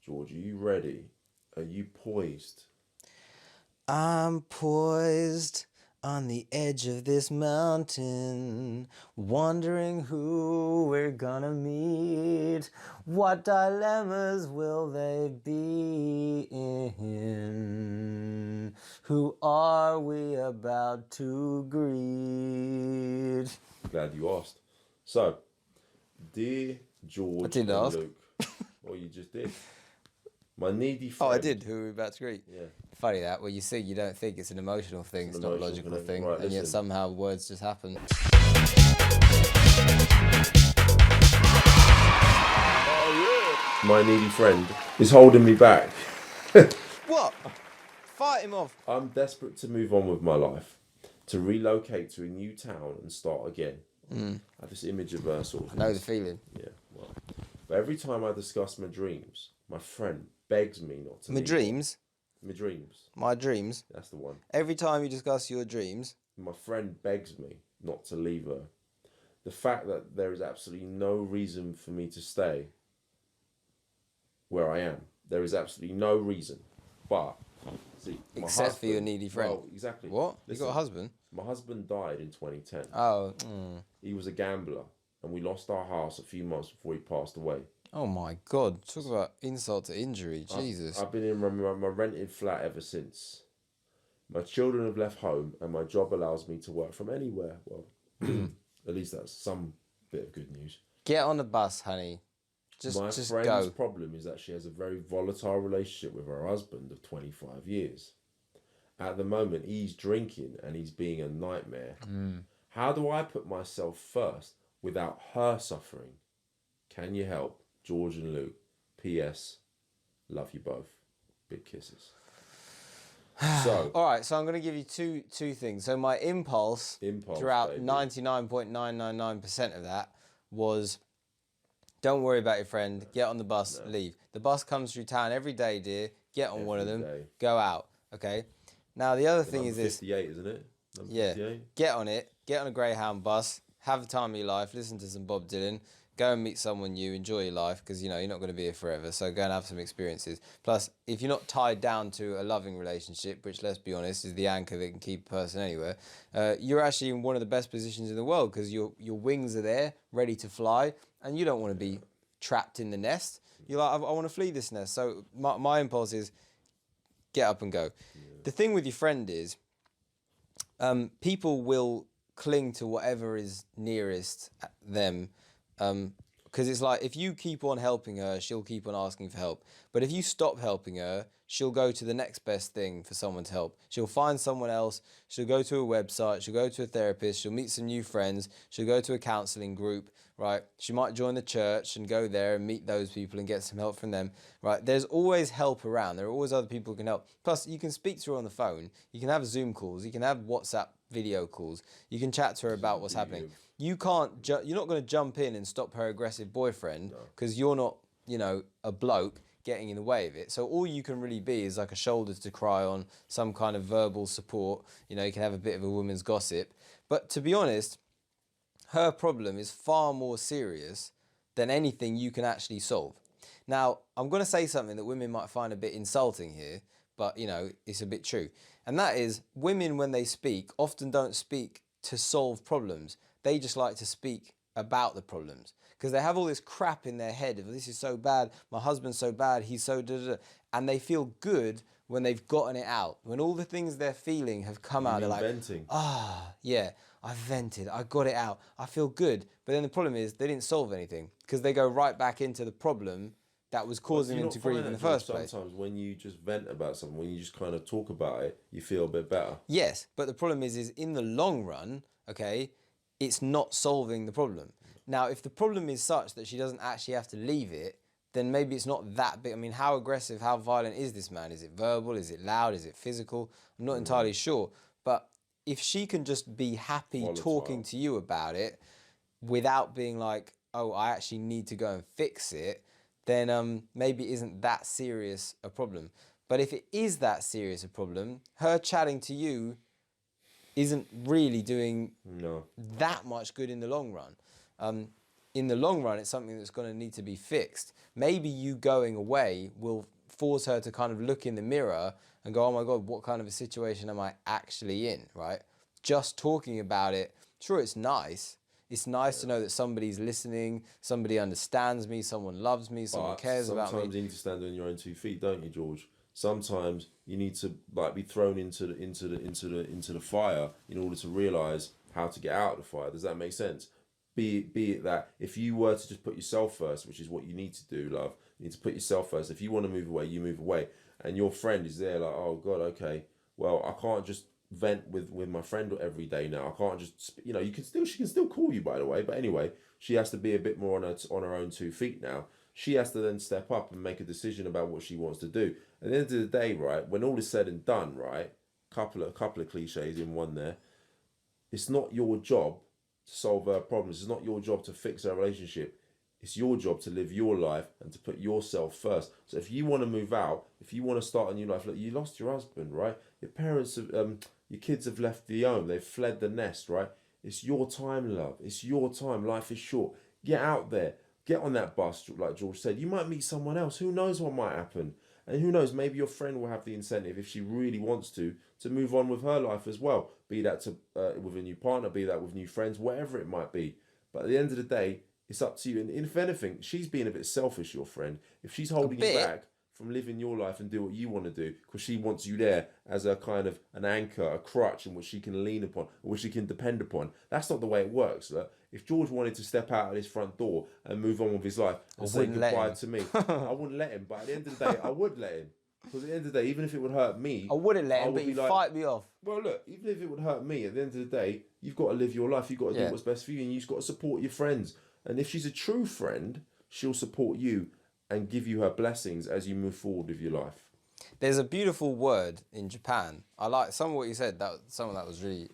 George, are you ready? Are you poised? I'm poised on the edge of this mountain, wondering who we're gonna meet. What dilemmas will they be in? Who are we about to greet? Glad you asked. So, dear George I didn't and ask. Luke, well, you just did. My needy Oh, friend. I did. Who are we about to greet? Yeah. Funny that. When you sing, you don't think it's an emotional thing. It's not a emotional logical connection. thing. Right, and yet listen. somehow words just happen. My needy friend is holding me back. What? Fight him off. I'm desperate to move on with my life, to relocate to a new town and start again. I have this image of her sort of. I know the feeling. Yeah, well. But every time I discuss my dreams, my friend begs me not to. My dreams? My dreams. My dreams? That's the one. Every time you discuss your dreams. My friend begs me not to leave her. The fact that there is absolutely no reason for me to stay where I am. There is absolutely no reason. But, see, Except for your needy friend. Well, exactly. What? Listen, You got a husband? My husband died in 2010. Oh. He was a gambler, and we lost our house a few months before he passed away. Oh my God. Talk about insult to injury. Jesus. I've been in my rented flat ever since. My children have left home, and my job allows me to work from anywhere. Well, at least that's some bit of good news. Get on the bus, honey. My just friend's go. problem is that she has a very volatile relationship with her husband of 25 years. At the moment, he's drinking and he's being a nightmare. How do I put myself first without her suffering? Can you help? George and Luke. P.S. Love you both. Big kisses. So, all right, so I'm going to give you two things. So my impulse throughout 99.999% of that was, don't worry about your friend, get on the bus, leave. The bus comes through town every day, dear. Get on one of them, go out, okay? Now, the other thing is this. 58, isn't it? Number yeah, 58? Get on it, get on a Greyhound bus, have the time of your life, listen to some Bob Dylan, go and meet someone new, enjoy your life, because, you know, you're not going to be here forever, so go and have some experiences. Plus, if you're not tied down to a loving relationship, which, let's be honest, is the anchor that can keep a person anywhere, you're actually in one of the best positions in the world, because your wings are there, ready to fly, and you don't want to be trapped in the nest. You're like, I want to flee this nest. So my impulse is, get up and go. Yeah. The thing with your friend is, people will cling to whatever is nearest them, because it's like, if you keep on helping her, she'll keep on asking for help. But if you stop helping her, she'll go to the next best thing for someone to help. She'll find someone else, she'll go to a website, she'll go to a therapist, she'll meet some new friends, she'll go to a counselling group, right? She might join the church and go there and meet those people and get some help from them, right? There's always help around. There are always other people who can help. Plus, you can speak to her on the phone. You can have Zoom calls. You can have WhatsApp video calls. You can chat to her about what's happening. You can't, you're not going to jump in and stop her aggressive boyfriend because you're not, you know, a bloke getting in the way of it. So all you can really be is like a shoulder to cry on, some kind of verbal support. You know, you can have a bit of a woman's gossip. But to be honest, her problem is far more serious than anything you can actually solve. Now, I'm going to say something that women might find a bit insulting here, but, you know, it's a bit true. And that is, women, when they speak, often don't speak to solve problems. They just like to speak about the problems, because they have all this crap in their head of, this is so bad, my husband's so bad, he's so da-da-da. And they feel good when they've gotten it out. When all the things they're feeling have come out, they're like, venting. Yeah, I vented, I got it out, I feel good. But then the problem is they didn't solve anything, because they go right back into the problem that was causing them to grieve in the first place. Sometimes when you just vent about something, when you just kind of talk about it, you feel a bit better. Yes, but the problem is in the long run, okay, it's not solving the problem. Now, if the problem is such that she doesn't actually have to leave it, then maybe it's not that big. I mean, how aggressive, how violent is this man? Is it verbal? Is it loud? Is it physical? I'm not entirely sure. But if she can just be happy talking to you about it without being like, oh, I actually need to go and fix it, then maybe it isn't that serious a problem. But if it is that serious a problem, her chatting to you isn't really doing that much good in the long run. in the long run, it's something that's going to need to be fixed. Maybe you going away will force her to kind of look in the mirror and go, oh my God, what kind of a situation am I actually in, right? Just talking about it, sure, it's nice. It's nice to know that somebody's listening, somebody understands me, someone loves me, someone cares about me. Sometimes you need to stand on your own 2 feet, don't you, George? Sometimes you need to like be thrown into the fire in order to realise how to get out of the fire. Does that make sense? Be it that if you were to just put yourself first, which is what you need to do, love, you need to put yourself first. If you want to move away, you move away. And your friend is there like, oh God, okay, well, I can't just vent with my friend every day now. I can't just, she can still call you, by the way. But anyway, she has to be a bit more on her own 2 feet now. She has to then step up and make a decision about what she wants to do. At the end of the day, right, when all is said and done, right, couple of cliches in one there, it's not your job to solve her problems. It's not your job to fix her relationship. It's your job to live your life and to put yourself first. So if you want to move out, if you want to start a new life, look, you lost your husband, right? Your parents have, your kids have left the home. They've fled the nest, right? It's your time, love. It's your time. Life is short. Get out there. Get on that bus, like George said. You might meet someone else. Who knows what might happen? And who knows, maybe your friend will have the incentive, if she really wants to move on with her life as well. Be that with a new partner, be that with new friends, whatever it might be. But at the end of the day, it's up to you. And if anything, she's being a bit selfish, your friend. If she's holding you back from living your life and do what you want to do, because she wants you there as a kind of an anchor, a crutch in which she can lean upon, or which she can depend upon. That's not the way it works. Look, if George wanted to step out of his front door and move on with his life and say goodbye to me, I wouldn't let him. But at the end of the day, I would let him. Because at the end of the day, even if it would hurt me, I wouldn't let him, but he'd fight me off. Well, look, even if it would hurt me, at the end of the day, you've got to live your life. You've got to do what's best for you, and you've got to support your friends. And if she's a true friend, she'll support you and give you her blessings as you move forward with your life. There's a beautiful word in Japan. I like some of what you said. Some of that was really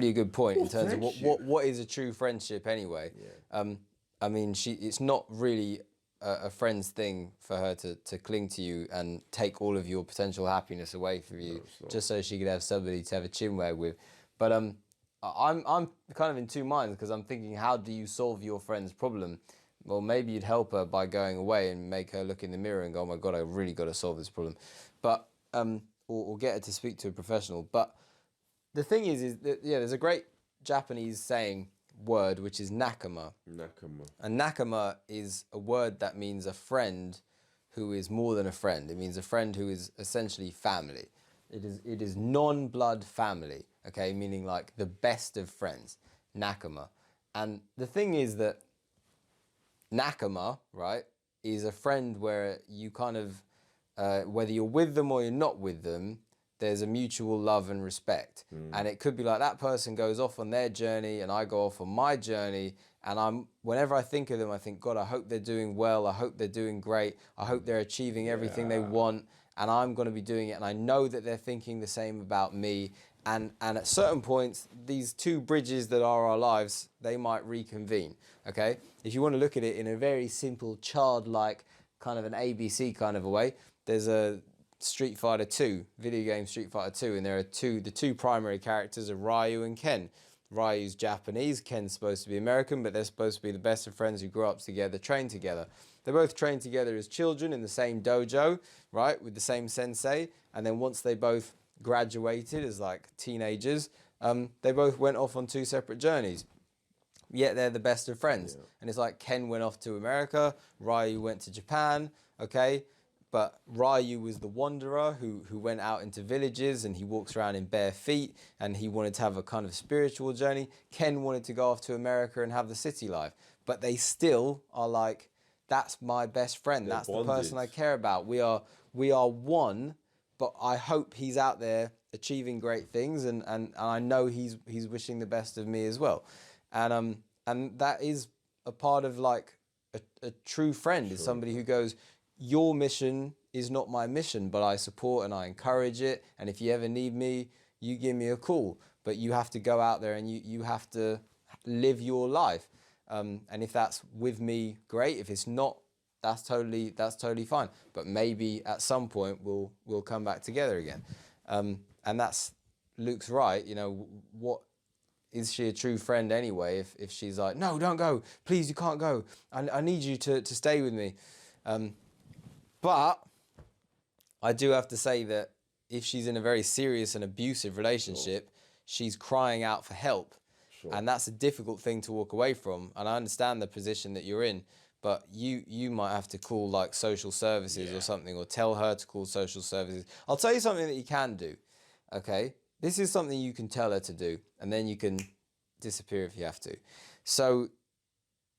a good point in terms of what is a true friendship anyway. Yeah. I mean, it's not really a friend's thing for her to cling to you and take all of your potential happiness away from you just so she could have somebody to have a chinwag with. But I'm kind of in two minds, because I'm thinking, how do you solve your friend's problem? Well, maybe you'd help her by going away and make her look in the mirror and go, oh my God, I really got to solve this problem. But or get her to speak to a professional. But the thing is that, there's a great Japanese saying word, which is nakama. And nakama is a word that means a friend who is more than a friend. It means a friend who is essentially family. It is non-blood family, okay, meaning like the best of friends, nakama. And the thing is that nakama, right, is a friend where you kind of, whether you're with them or you're not with them, there's a mutual love and respect. And it could be like that person goes off on their journey and I go off on my journey, and whenever I think of them, I think, God, I hope they're doing well. I hope they're doing great. I hope they're achieving everything they want, and I'm going to be doing it. And I know that they're thinking the same about me. And at certain points, these two bridges that are our lives, they might reconvene, okay? If you want to look at it in a very simple, childlike, kind of an ABC kind of a way, there's a Street Fighter 2, video game Street Fighter 2, and there are the two primary characters are Ryu and Ken. Ryu's Japanese, Ken's supposed to be American, but they're supposed to be the best of friends who grew up together, trained together. They both trained together as children in the same dojo, right, with the same sensei, and then once they both graduated as like teenagers, they both went off on two separate journeys. Yet they're the best of friends. Yeah. And it's like Ken went off to America, Ryu went to Japan, okay? But Ryu was the wanderer who went out into villages and he walks around in bare feet, and he wanted to have a kind of spiritual journey. Ken wanted to go off to America and have the city life. But they still are like, that's my best friend. They're that's bonded. The person I care about. We are one, but I hope he's out there achieving great things, and I know he's wishing the best of me as well. And that is a part of like a true friend, is somebody who goes, your mission is not my mission, but I support and I encourage it. And if you ever need me, you give me a call. But you have to go out there and you have to live your life. And if that's with me, great. If it's not, that's totally fine. But maybe at some point we'll come back together again. And that's Luke's right. You know, what is she a true friend anyway if she's like, no, don't go, please, you can't go, I need you to stay with me. But I do have to say that if she's in a very serious and abusive relationship, she's crying out for help. Sure. And that's a difficult thing to walk away from. And I understand the position that you're in, but you might have to call like social services or something, or tell her to call social services. I'll tell you something that you can do, okay? This is something you can tell her to do, and then you can disappear if you have to. So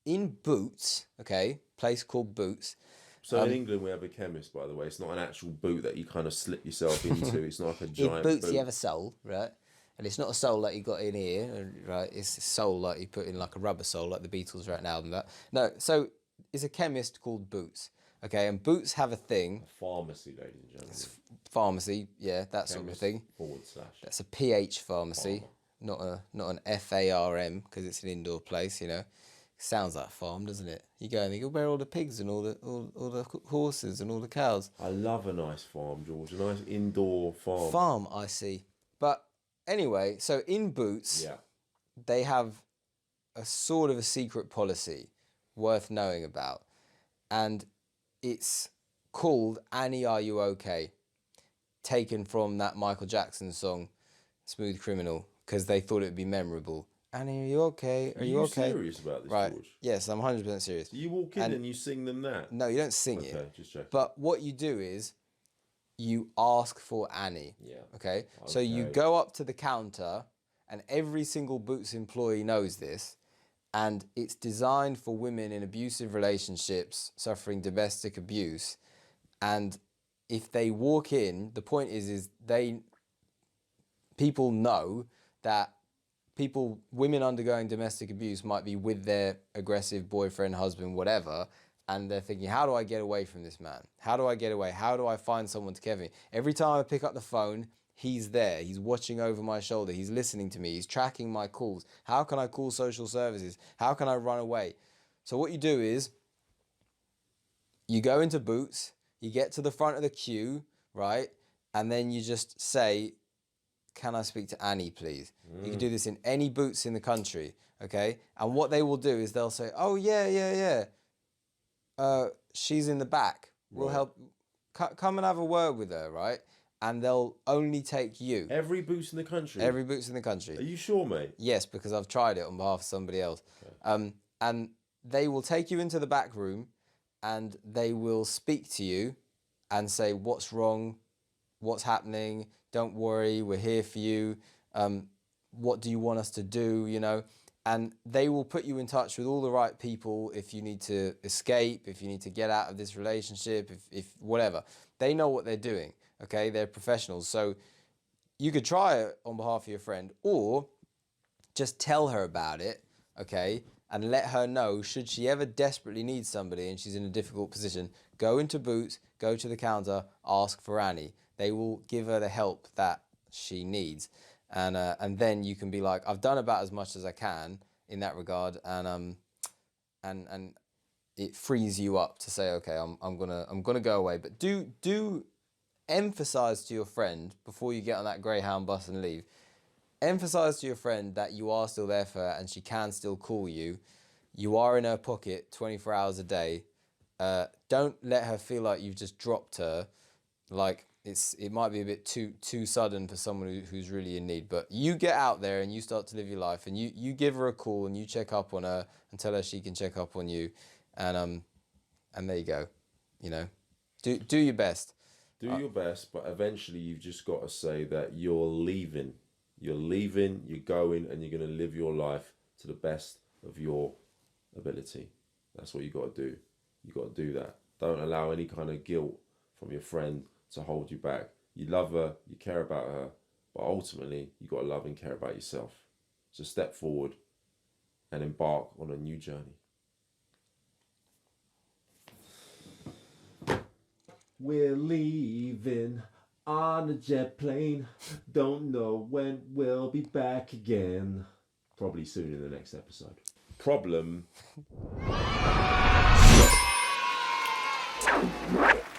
in Boots, okay, place called Boots. So in England we have a chemist, by the way. It's not an actual boot that you kind of slip yourself into. It's not like a giant boot. In Boots you have a sole, right? And it's not a sole like you got in here, right? It's a sole like you put in like a rubber sole, like the Beatles right now and that. No, so it's a chemist called Boots, okay? And Boots have a thing. A pharmacy, ladies and gentlemen. Pharmacy, yeah, that sort of thing. / That's a PH pharmacy, not an FARM, because it's an indoor place, you know. Sounds like a farm, doesn't it? You go and you go, where are all the pigs and all the horses and all the cows? I love a nice farm, George. A nice indoor farm. Farm, I see. But anyway, so in Boots, they have a sort of a secret policy worth knowing about. And it's called Annie, Are You Okay? Taken from that Michael Jackson song, Smooth Criminal, because they thought it would be memorable. Annie, are you okay? Are you okay? Are you serious about this, right. George? Yes, I'm 100% serious. Do you walk in and you sing them that? No, you don't sing it. Okay, just checking. But what you do is you ask for Annie. Yeah. Okay? So you go up to the counter, and every single Boots employee knows this, and it's designed for women in abusive relationships suffering domestic abuse. And if they walk in, the point is people know that women undergoing domestic abuse might be with their aggressive boyfriend, husband, whatever, and they're thinking, how do I get away from this man? How do I get away? How do I find someone to care for me? Every time I pick up the phone, he's there. He's watching over my shoulder. He's listening to me. He's tracking my calls. How can I call social services? How can I run away? So what you do is you go into Boots, you get to the front of the queue, right? And then you just say, can I speak to Annie, please? You can do this in any Boots in the country, okay? And what they will do is they'll say, oh, yeah. She's in the back. We'll help. Come and have a word with her, right? And they'll only take you. Every Boots in the country? Every Boots in the country. Are you sure, mate? Yes, because I've tried it on behalf of somebody else. Okay. And they will take you into the back room, and they will speak to you and say, what's wrong? What's happening? Don't worry, we're here for you. What do you want us to do, you know? And they will put you in touch with all the right people if you need to escape, if you need to get out of this relationship, if whatever. They know what they're doing, okay? They're professionals. So you could try it on behalf of your friend, or just tell her about it, okay? And let her know, should she ever desperately need somebody and she's in a difficult position, go into Boots, go to the counter, ask for Annie. They will give her the help that she needs. And then you can be like, I've done about as much as I can in that regard, and it frees you up to say, okay, I'm gonna go away. But do emphasize to your friend before you get on that Greyhound bus and leave. Emphasize to your friend that you are still there for her and she can still call you. You are in her pocket 24 hours a day. Don't let her feel like you've just dropped her. Like, it might be a bit too sudden for someone who's really in need, but you get out there and you start to live your life, and you give her a call and you check up on her and tell her she can check up on you, and there you go, you know, do your best. Do your best, but eventually you've just got to say that you're leaving, you're going, and you're going to live your life to the best of your ability. That's what you got to do. You got to do that. Don't allow any kind of guilt from your friend to hold you back. You love her, you care about her, but ultimately you got to love and care about yourself. So step forward and embark on a new journey. We're leaving on a jet plane. Don't know when we'll be back again. Probably soon in the next episode. Problem.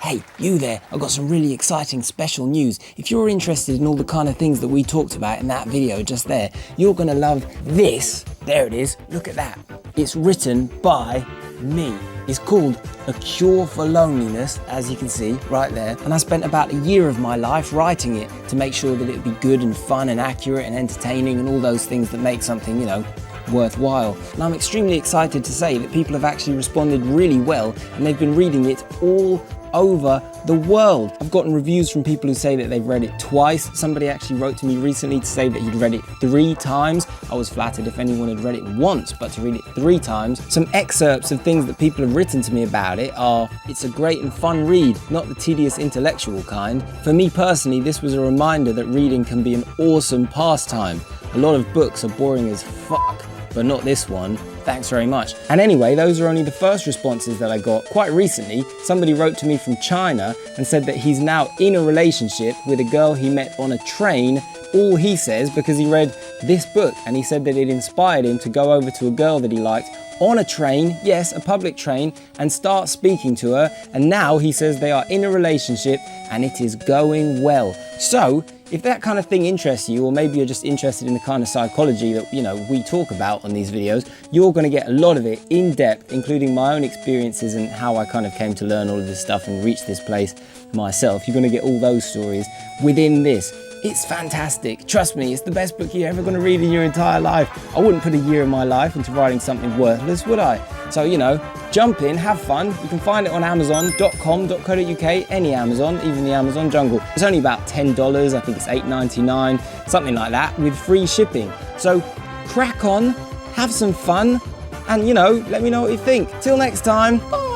Hey, you there, I've got some really exciting special news. If you're interested in all the kind of things that we talked about in that video just there, you're gonna love this. There it is, look at that. It's written by me. It's called A Cure for Loneliness, as you can see right there. And I spent about a year of my life writing it to make sure that it would be good and fun and accurate and entertaining and all those things that make something, you know, worthwhile. And I'm extremely excited to say that people have actually responded really well and they've been reading it all over the world. I've gotten reviews from people who say that they've read it twice. Somebody actually wrote to me recently to say that he'd read it 3 times. I was flattered if anyone had read it once, but to read it 3 times. Some excerpts of things that people have written to me about it are, it's a great and fun read, not the tedious intellectual kind. For me personally, this was a reminder that reading can be an awesome pastime. A lot of books are boring as fuck, but not this one. Thanks very much. And anyway, those are only the first responses that I got. Quite recently, somebody wrote to me from China and said that he's now in a relationship with a girl he met on a train, all he says, because he read this book, and he said that it inspired him to go over to a girl that he liked on a train, yes, a public train, and start speaking to her. And now he says they are in a relationship and it is going well. So, if that kind of thing interests you, or maybe you're just interested in the kind of psychology that, you know, we talk about on these videos, you're going to get a lot of it in depth, including my own experiences and how I kind of came to learn all of this stuff and reach this place myself. You're going to get all those stories within this. It's fantastic. Trust me, it's the best book you're ever going to read in your entire life. I wouldn't put a year of my life into writing something worthless, would I? So, you know, jump in, have fun. You can find it on amazon.com.co.uk, any Amazon, even the Amazon jungle. It's only about $10, I think it's $8.99, something like that, with free shipping. So crack on, have some fun, and, you know, let me know what you think. Till next time, bye.